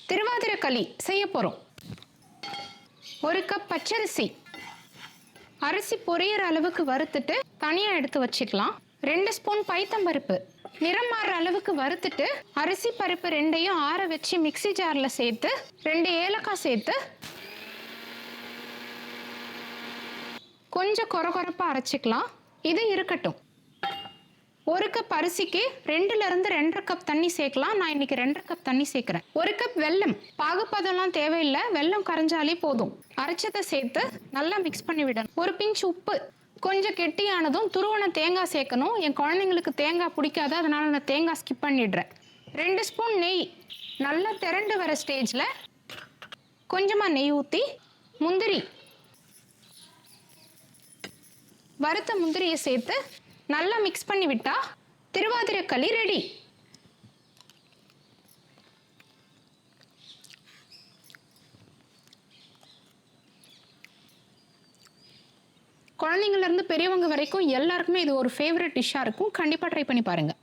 திருவாதிரை களி செய்ய போகிறோம். 1 கப் பச்சரிசி, அரிசி பொரியிற அளவுக்கு வறுத்துட்டு தனியாக எடுத்து வச்சுக்கலாம். 2 ஸ்பூன் பைத்தம்பருப்பு நிறம் மாறுற அளவுக்கு வறுத்துட்டு அரிசி பருப்பு ரெண்டையும் ஆற வச்சு மிக்சி ஜாரில் சேர்த்து 2 ஏலக்காய் சேர்த்து கொஞ்சம் கொரகொரப்பாக அரைச்சிக்கலாம். இது இருக்கட்டும். 1 கப் அரிசிக்கு 2லிருந்து 2.5 கப் தண்ணி சேர்க்கலாம். நான் இன்னைக்கு 2.5 கப் தண்ணி சேர்க்கிறேன். 1 கப் வெல்லம், பாகுப்பதெல்லாம் தேவையில்லை, வெல்லம் கரைஞ்சாலே போதும். அரைச்சதை சேர்த்து நல்லா மிக்ஸ் பண்ணி விடணும். 1 பிஞ்ச் உப்பு, கொஞ்சம் கெட்டியானதும் துருவன தேங்காய் சேர்க்கணும். என் குழந்தைங்களுக்கு தேங்காய் பிடிக்காது, அதனால நான் தேங்காய் ஸ்கிப் பண்ணிடுறேன். 2 ஸ்பூன் நெய். நல்லா திரண்டு வர ஸ்டேஜில் கொஞ்சமாக நெய் ஊற்றி முந்திரி, வறுத்த முந்திரியை சேர்த்து நல்லா மிக்ஸ் பண்ணி விட்டா திருவாதிரை களி ரெடி. குழந்தைங்கள்ல இருந்து பெரியவங்க வரைக்கும் எல்லாருக்குமே இது ஒரு ஃபேவரட் டிஷ்ஷாக இருக்கும். கண்டிப்பாக ட்ரை பண்ணி பாருங்கள்.